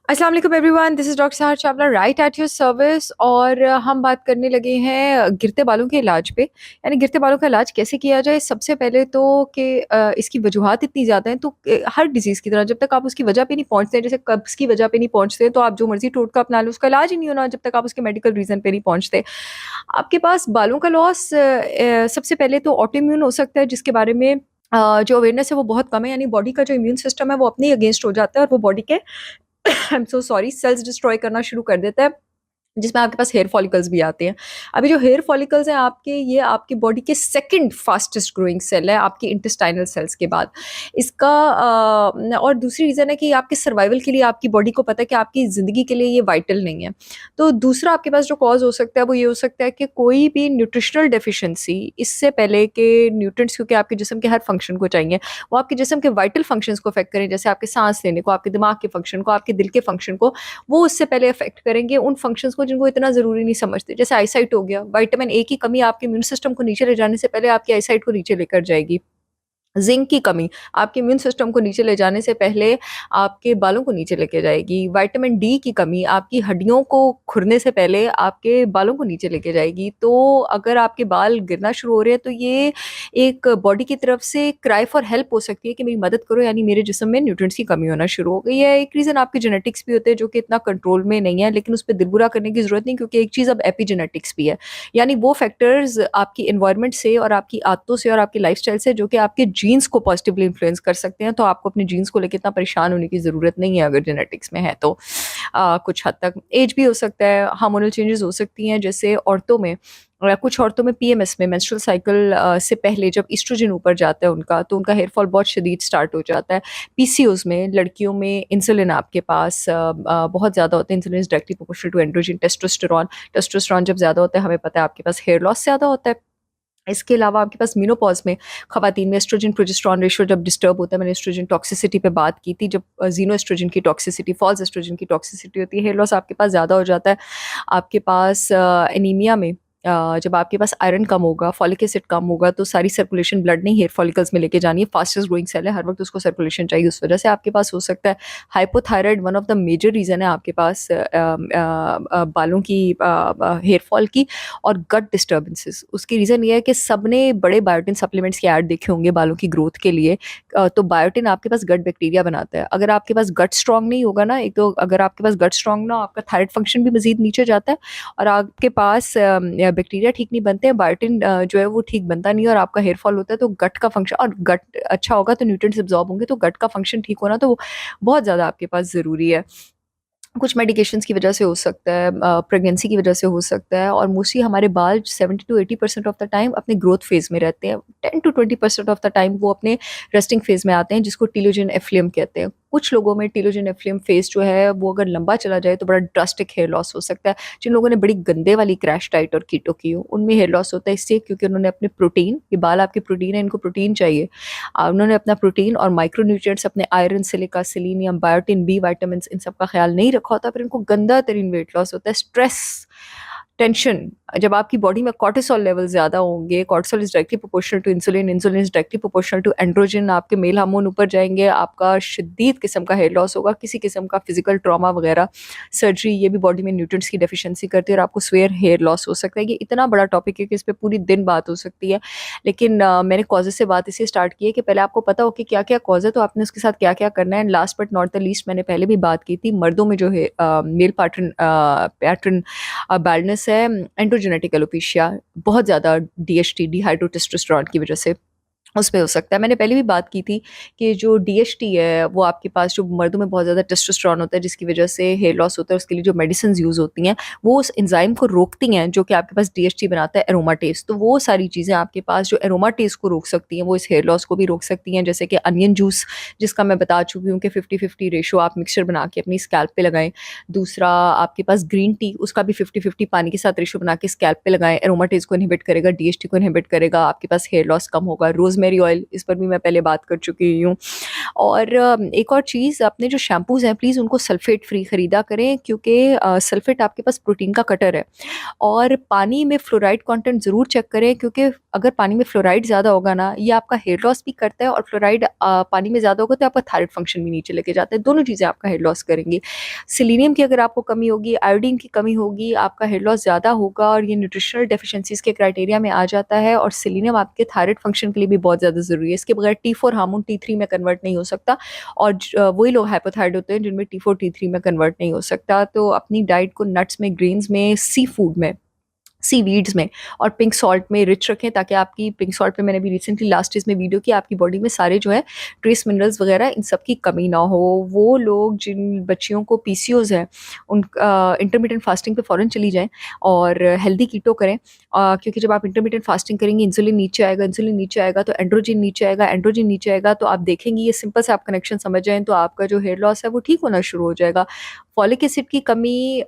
अस्सलाम वालेकुम everyone, this is doctor सहर Chawla right at your service. और हम बात करने लगे हैं गिरते बालों के इलाज पे। यानी गिरते बालों का इलाज कैसे किया जाए? सबसे पहले तो कि इसकी वजूहात इतनी ज़्यादा हैं, तो हर डिज़ीज़ की तरह जब तक आप उसकी वजह पे नहीं पहुँचते, जैसे कब्ज़ की वजह पे नहीं पहुँचते, तो आप जो मर्ज़ी टोटका अपना लो, उसका इलाज ही नहीं होना जब तक आप उसके मेडिकल रीज़न पे नहीं पहुँचते। आपके पास बालों का लॉस सबसे पहले तो ऑटोइम्यून हो सकता है, जिसके बारे में जो अवेयरनेस है वो बहुत कम है। यानी बॉडी का जो इम्यून सिस्टम है वो अपने ही अगेंस्ट हो जाता है और वो बॉडी के I am so sorry cells destroy करना शुरू कर देता है, जिसमें आपके पास हेयर फॉलिकल्स भी आते हैं। अभी जो हेयर फॉलिकल्स हैं आपके, ये आपकी बॉडी के सेकंड फास्टेस्ट ग्रोइंग सेल है आपकी इंटेस्टाइनल सेल्स के बाद। इसका और दूसरी रीज़न है कि आपके सर्वाइवल के लिए आपकी बॉडी को पता है कि आपकी ज़िंदगी के लिए ये वाइटल नहीं है। तो दूसरा आपके पास जो कॉज़ हो सकता है वो ये हो सकता है कि कोई भी न्यूट्रिशनल डेफिशिएंसी, इससे पहले कि न्यूट्रिएंट्स क्योंकि आपके जिस्म के हर फंक्शन को चाहिए, वो आपके जिस्म के वाइटल फंक्शंस को अफ़ेक्ट करें, जैसे आपके साँस लेने को, आपके दिमाग के फंक्शन को, आपके दिल के फंक्शन को, वो उससे पहले अफ़ेक्ट करेंगे उन फंक्शंस को जिनको इतना ज़रूरी नहीं समझते। जैसे आईसाइट हो गया, विटामिन ए की कमी आपके इम्यून सिस्टम को नीचे ले जाने से पहले आपकी आईसाइट को नीचे लेकर जाएगी। ज़िंक की कमी आपके इम्यून सिस्टम को नीचे ले जाने से पहले आपके बालों को नीचे लेके जाएगी। विटामिन डी की कमी आपकी हड्डियों को खुरने से पहले आपके बालों को नीचे लेके जाएगी। तो अगर आपके बाल गिरना शुरू हो रहे हैं तो ये एक बॉडी की तरफ से क्राई फॉर हेल्प हो सकती है कि मेरी मदद करो, यानी मेरे जिस्म में न्यूट्रिएंट्स की कमी होना शुरू हो गई है। एक रीज़न आपके जेनेटिक्स भी होते हैं जो कि इतना कंट्रोल में नहीं है, लेकिन उस पे दिल बुरा करने की ज़रूरत नहीं, क्योंकि एक चीज़ अब एपिजेनेटिक्स भी है। यानी वो फैक्टर्स आपकी एनवायरनमेंट से और आपकी आदतों से और आपकी लाइफ़स्टाइल से जो कि आपके जीन्स को पॉजिटिवली इन्फ्लुएंस कर सकते हैं, तो आपको अपने जीन्स को लेके इतना परेशान होने की ज़रूरत नहीं है अगर जेनेटिक्स में है तो। कुछ हद तक एज भी हो सकता है, हार्मोनल चेंजेस हो सकती हैं, जैसे औरतों में कुछ औरतों में पीएमएस में मेंस्ट्रुअल साइकिल से पहले जब एस्ट्रोजन ऊपर जाता है उनका, तो उनका हेयर फॉल बहुत शदीद स्टार्ट हो जाता है। पीसीओएस में लड़कियों में इंसुलिन आपके पास बहुत ज़्यादा होता है, insulin is directly proportional to androgen, testosterone. Testosterone जब ज़्यादा होता है, हमें पता है आपके पास हेयर लॉस ज़्यादा होता है। इसके अलावा आपके पास मेनोपॉज़ में ख़वातीन में एस्ट्रोजन प्रोजेस्टेरोन रेशियो जब डिस्टर्ब होता है, मैंने एस्ट्रोजन टॉक्सिसिटी पे बात की थी, जब ज़ीनो एस्ट्रोजन की टॉक्सिसिटी, फॉल्स एस्ट्रोजन की टॉक्सिसिटी होती है, हेयर लॉस आपके पास ज़्यादा हो जाता है। आपके पास एनीमिया में जब आपके पास आयरन कम होगा, फॉलिक एसिड कम होगा, तो सारी सर्कुलेशन ब्लड नहीं हेयर फॉलिकल्स में लेके जानी है, फास्टेस्ट ग्रोइंग सेल है, हर वक़्त उसको सर्कुलेशन चाहिए, उस वजह से आपके पास हो सकता है hypothyroid. One of the major reason है आपके पास बालों की हेयर फॉल की और गट डिस्टर्बेंसेस। उसकी रीज़न ये है कि सबने बड़े बायोटिन सप्लीमेंट्स के ऐड देखे होंगे बालों की ग्रोथ के लिए। तो बायोटिन आपके पास गट बैक्टीरिया बनाता है। अगर आपके पास गट स्ट्रॉन्ग नहीं होगा ना, एक तो अगर आपके पास गट स्ट्रॉन्ग ना हो, आपका थायराइड फंक्शन भी मज़ीद नीचे जाता है और आपके पास बैक्टीरिया ठीक नहीं बनते हैं, बायोटिन जो है वो ठीक बनता नहीं है और आपका हेयर फॉल होता है, तो गट का फंक्शन और गट अच्छा होगा तो न्यूट्रिएंट्स एब्ज़ॉर्ब होंगे, तो गट का फंक्शन ठीक होना तो बहुत ज़्यादा आपके पास ज़रूरी है। कुछ मेडिकेशंस की वजह से हो सकता है, प्रेगनेंसी की वजह से हो सकता है, और मोस्टली हमारे बाल 70 टू 80% ऑफ द टाइम अपने ग्रोथ फेज़ में रहते हैं। 10 टू 20% ऑफ द टाइम वो अपने रेस्टिंग फेज़ में आते हैं, जिसको टीलोजन एफ्लियम कहते हैं। कुछ लोगों में टीलोजन एफ्लियम फेज़ जो है वो अगर लंबा चला जाए तो बड़ा ड्रास्टिक हेयर लॉस हो सकता है। जिन लोगों ने बड़ी गंदे वाली क्रैश डाइट और कीटो की हो, उनमें हेयर लॉस होता है इसलिए क्योंकि उन्होंने अपने प्रोटीन, ये बाल आपके प्रोटीन है, इनको प्रोटीन चाहिए। उन्होंने अपना प्रोटीन और माइक्रोन्यूट्रिएंट्स, अपने iron, silica, selenium, biotin, B vitamins, इन सब का ख्याल नहीं रखा होता, फिर इनको गंदा तरीन वेट लॉस होता है। स्ट्रेस, टेंशन, जब आपकी बॉडी में कॉर्टिसोल लेवल ज़्यादा होंगे, cortisol is directly proportional to insulin, insulin is directly proportional to androgen, आपके मेल हार्मोन ऊपर जाएँगे, आपका शदीद किस्म का हेयर लॉस होगा, किसी किस्म का फिज़िकल ट्रॉमा वगैरह, सर्जरी, ये भी बॉडी में न्यूट्रिएंट्स की डेफिशिएंसी करती है और आपको स्वेयर हेयर लॉस हो सकता है। ये इतना बड़ा टॉपिक है कि इस पे पूरी दिन बात हो सकती है। लेकिन मैंने कॉजेज़ से बात इसलिए स्टार्ट की है कि पहले आपको पता हो कि क्या-क्या कॉज़ है, तो आपने उसके साथ क्या-क्या करना है। And last but not the least, मैंने पहले भी बात की थी, मर्दों में जो है मेल पैटर्न बैलनेस है, एंड्रोजेनेटिक एलोपेशिया, बहुत ज़्यादा डीएचटी, डिहाइड्रोटेस्टोस्टेरोन की वजह से उसमें हो सकता है। मैंने पहले भी बात की थी कि जो डीएचटी है वो आपके पास, जो मर्दों में बहुत ज़्यादा टेस्टोस्टेरोन होता है जिसकी वजह से हेयर लॉस होता है, उसके लिए जो मेडिसिन्स यूज़ होती हैं वो उस एंजाइम को रोकती हैं जो कि आपके पास डीएचटी बनाता है एरोमाटेज़। तो वो सारी चीज़ें आपके पास जो एरोमाटेज़ को रोक सकती हैं, वो इस हेयर लॉस को भी रोक सकती हैं। जैसे कि अनियन जूस, जिसका मैं बता चुकी हूँ कि 50-50 रेशो आप मिक्सचर बना के अपनी स्कैल्प पे लगाएँ। दूसरा आपके पास ग्रीन टी, उसका भी 50-50 पानी के साथ रेशो बना के स्कैल्प पे लगाएँ, एरोमाटेज़ को इनहिबिट करेगा, डीएचटी को इनहिबिट करेगा, आपके पास हेयर लॉस कम होगा। रोज़मेरी रोज़मेरी ऑयल, इस पर भी मैं पहले बात कर चुकी हूँ। और एक और चीज़, अपने जो शैम्पूज़ हैं प्लीज़ उनको सल्फ़ेट फ्री ख़रीदा करें, क्योंकि सल्फ़ेट आपके पास प्रोटीन का कटर है। और पानी में फ्लोराइड कंटेंट ज़रूर चेक करें, क्योंकि अगर पानी में फ्लोराइड ज़्यादा होगा ना, ये आपका हेयर लॉस भी करता है, और फ्लोराइड पानी में ज़्यादा होगा तो आपका थायराइड फंक्शन भी नीचे लेके जाता है। दोनों चीज़ें आपका हेयर लॉस करेंगी। सेलेनियम की अगर आपको कमी होगी, आयोडीन की कमी होगी, आपका हेयर लॉस ज़्यादा होगा, और ये न्यूट्रिशनल डेफिशिएंसीज़ के क्राइटेरिया में आ जाता है। और सेलेनियम आपके थायराइड फंक्शन के लिए भी बहुत ज़्यादा ज़रूरी है। इसके बगैर T4 हार्मोन T3 में कन्वर्ट नहीं हो सकता, और वही लोग हाइपोथायराइड होते हैं जिनमें T4 T3 में कन्वर्ट नहीं हो सकता। तो अपनी डाइट को नट्स में, ग्रेन्स में, सी फूड में, सीवीड्स में और पिंक सॉल्ट में रिच रखें, ताकि आपकी पिंक सॉल्ट पे मैंने अभी रिसेंटली लास्ट इसमें वीडियो की, आपकी बॉडी में सारे जो है ट्रेस मिनरल्स वगैरह इन सब की कमी ना हो। वो लोग जिन बच्चियों को पीसीओज है, उन इंटरमीडिएट फास्टिंग पे फ़ौरन चली जाएं और हेल्दी कीटो करें, क्योंकि जब आप इंटरमीडिएट फास्टिंग करेंगे इंसुलिन नीचे आएगा, इंसुलिन नीचे आएगा तो एंड्रोजन नीचे आएगा, एंड्रोजन नीचे आएगा तो आप देखेंगे, ये सिंपल से आप कनेक्शन समझ जाएँ तो आपका जो हेयर लॉस है वो ठीक होना शुरू हो जाएगा। फॉलिक एसिड की कमी,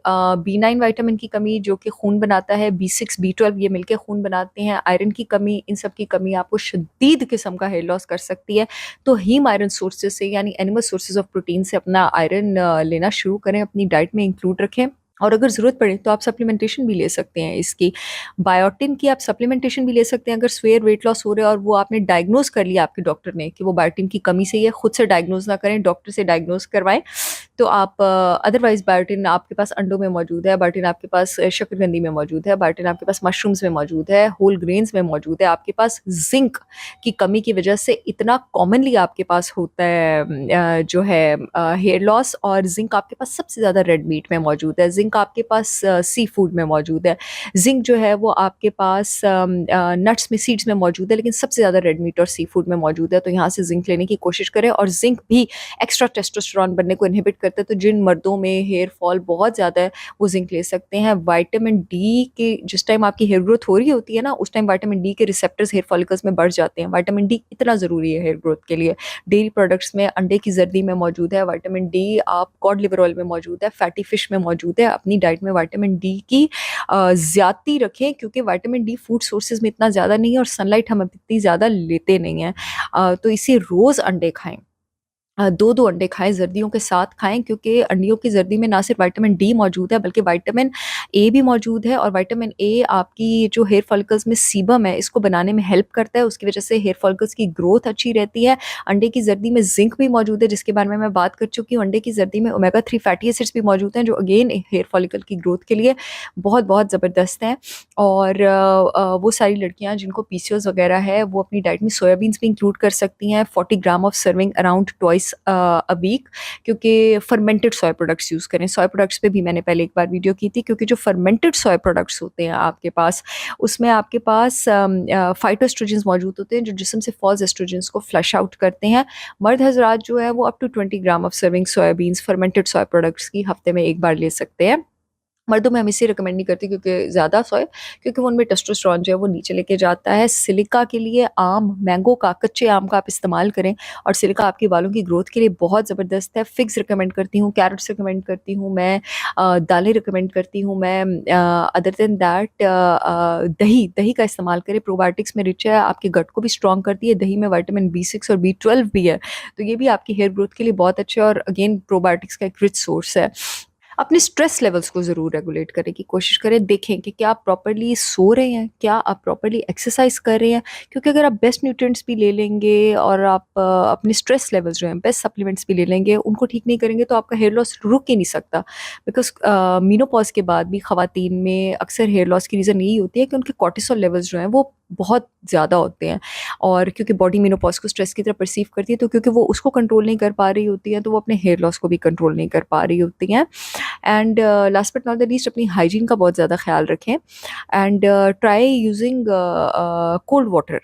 B9 विटामिन की कमी जो कि खून बनाता है, B6, B12 ये मिलके खून बनाते हैं, आयरन की कमी, इन सब की कमी आपको शदीद किस्म का हेयर लॉस कर सकती है। तो हीम आयरन सोर्सेज से, यानी एनिमल सोर्सेज ऑफ प्रोटीन से अपना आयरन लेना शुरू करें, अपनी डाइट में इंक्लूड रखें। और अगर ज़रूरत पड़े तो आप सप्लीमेंटेशन भी ले सकते हैं इसकी। बायोटिन की आप सप्लीमेंटेशन भी ले सकते हैं अगर स्वेयर वेट लॉस हो रहा है और वो आपने डायग्नोज़ कर लिया आपके डॉक्टर ने कि वो बायोटिन की कमी से ही है, खुद से डायग्नोज़ ना करें, डॉक्टर से डायग्नोज़ करवाएँ। तो आप अदरवाइज़ बायोटिन आपके पास अंडों में मौजूद है, बायोटिन आपके पास शकरकंदी में मौजूद है, बायोटिन आपके पास मशरूम्स में मौजूद है, होल ग्रेन्स में मौजूद है। आपके पास ज़िंक की कमी की वजह से इतना कॉमनली आपके पास होता है जो है हेयर लॉस, और ज़िंक आपके पास सबसे ज़्यादा रेड मीट में मौजूद है, ज़िंक आपके पास सी फूड में मौजूद है, ज़िंक जो है वो आपके पास नट्स में, सीड्स में मौजूद है, लेकिन सबसे ज़्यादा रेड मीट और सी फूड में मौजूद है। तो यहाँ से ज़िंक लेने की कोशिश करें। और ज़िंक भी एक्स्ट्रा टेस्टोस्टेरोन बनने को इनहिबिट करता है, तो जिन मर्दों में हेयर फॉल बहुत ज़्यादा है वो ज़िंक ले सकते हैं। विटामिन डी के, जिस टाइम आपकी हेयर ग्रोथ हो रही होती है ना, उस टाइम विटामिन डी के रिसेप्टर्स हेयर फॉलिकल्स में बढ़ जाते हैं। विटामिन डी इतना ज़रूरी है हेयर ग्रोथ के लिए। डेयरी प्रोडक्ट्स में, अंडे की जर्दी में मौजूद है विटामिन डी, आप कॉड लिवर ऑयल में मौजूद है, फैटी फिश में मौजूद है। अपनी डाइट में विटामिन डी की ज़्यादती रखें, क्योंकि विटामिन डी फूड सोर्सेज में इतना ज़्यादा नहीं है और सनलाइट हम इतनी ज़्यादा लेते नहीं हैं। तो इसे रोज़ अंडे खाएं, 2-2 अंडे खाएँ, ज़र्दियों के साथ खाएँ, क्योंकि अंडियों की ज़र्दी में ना सिर्फ विटामिन डी मौजूद है बल्कि विटामिन ए भी मौजूद है, और विटामिन ए आपकी जो हेयर फॉलिकल्स में सीबम है इसको बनाने में हेल्प करता है, उसकी वजह से हेयर फॉलिकल्स की ग्रोथ अच्छी रहती है। अंडे की ज़र्दी में ज़िंक भी मौजूद है, जिसके बारे में मैं बात कर चुकी हूँ। अंडे की ज़र्दी में ओमेगा 3 फैटी एसिड्स भी मौजूद हैं, जो अगेन हेयर फॉलिकल की ग्रोथ के लिए बहुत-बहुत ज़बरदस्त हैं। और वो सारी लड़कियाँ जिनको पीसीओएस वगैरह है वो अपनी डाइट में सोयाबीन्स भी इंक्लूड कर सकती हैं, 40 gram of serving around twice a week, क्योंकि फर्मेंटेड सोया प्रोडक्ट्स यूज़ करें। सोया प्रोडक्ट्स पे भी मैंने पहले एक बार वीडियो की थी, क्योंकि जो फर्मेंटेड सोया प्रोडक्ट्स होते हैं आपके पास, उसमें आपके पास फाइटोएस्ट्रोजेंस मौजूद होते हैं जो जिस्म से फॉल्स एस्ट्रोजेंस को फ्लश आउट करते हैं। मर्द हज़रात जो है वो up to 20 gram of serving soybeans fermented soya products की हफ्ते में एक बार ले सकते हैं। मर्दों में हम इसे रिकमेंड नहीं करते, क्योंकि ज़्यादा सोया, क्योंकि वो उनमें टेस्टोस्टेरोन जो है वो नीचे लेके जाता है। सिलिका के लिए आम, मैंगो का, कच्चे आम का आप इस्तेमाल करें, और सिलिका आपके बालों की ग्रोथ के लिए बहुत ज़बरदस्त है। फिग्स रिकमेंड करती हूँ, कैरेट्स रिकमेंड करती हूँ मैं, दालें रिकमेंड करती हूँ मैं। अदर देन दैट दही दही का इस्तेमाल करें, प्रोबायोटिक्स में रिच है, आपके गट को भी स्ट्रॉन्ग करती है। दही में विटामिन B6 और B12 भी है, तो ये भी आपकी हेयर ग्रोथ के लिए बहुत अच्छे और अगेन प्रोबायोटिक्स का एक रिच सोर्स है। अपने स्ट्रेस लेवल्स को ज़रूर रेगुलेट करने की कोशिश करें। देखें कि क्या आप प्रॉपर्ली सो रहे हैं, क्या आप प्रॉपर्ली एक्सरसाइज कर रहे हैं, क्योंकि अगर आप बेस्ट न्यूट्रिएंट्स भी ले लेंगे और आप अपने स्ट्रेस लेवल्स जो हैं बेस्ट सप्लीमेंट्स भी ले लेंगे, उनको ठीक नहीं करेंगे तो आपका हेयर लॉस रुक ही नहीं सकता। बिकॉज मीनोपॉज के बाद भी ख़वातीन में अक्सर हेयर लॉस की रीज़न यही होती है कि उनके कॉर्टिसोल लेवल्स जो हैं वो बहुत ज़्यादा होते हैं, और क्योंकि बॉडी मीनोपॉज को स्ट्रेस की तरह परसीव करती है, तो क्योंकि वो उसको कंट्रोल नहीं कर पा रही होती है, तो वो अपने हेयर लॉस को भी कंट्रोल नहीं कर पा रही होती हैं। And last but not the least, अपनी हाइजीन का बहुत ज़्यादा ख्याल रखें, and try using cold water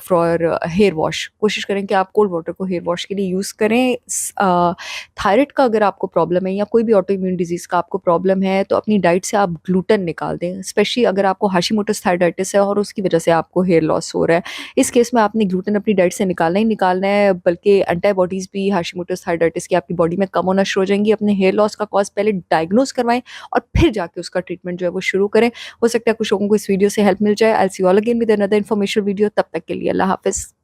for hair wash. कोशिश करें कि आप कोल्ड वाटर को हेयर वॉश के लिए यूज़ करें। थायराइड का अगर आपको प्रॉब्लम है या कोई भी ऑटो इम्यून डिजीज़ का आपको प्रॉब्लम है, तो अपनी डाइट से आप ग्लूटेन निकाल दें, स्पेशली अगर आपको हाशिमोटोस थायराइडाइटिस है और उसकी वजह से आपको हेयर लॉस हो रहा है। इस केस में आपने ग्लूटेन अपनी डाइट से निकालना ही निकालना है, बल्कि एंटीबॉडीज़ भी हाशिमोटोस थायराइडाइटिस की आपकी बॉडी में कम होना शुरू हो जाएंगी। अपने हेयर लॉस का कॉज पहले डायग्नोज करवाएं और फिर जाके उसका ट्रीटमेंट जो है वो शुरू करें। हो सकता है कुछ लोगों को इस वीडियो से हेल्प मिल जाए। I will see you all again with another informative video. तब तक के लिए अल्लाह हाफ़िज़।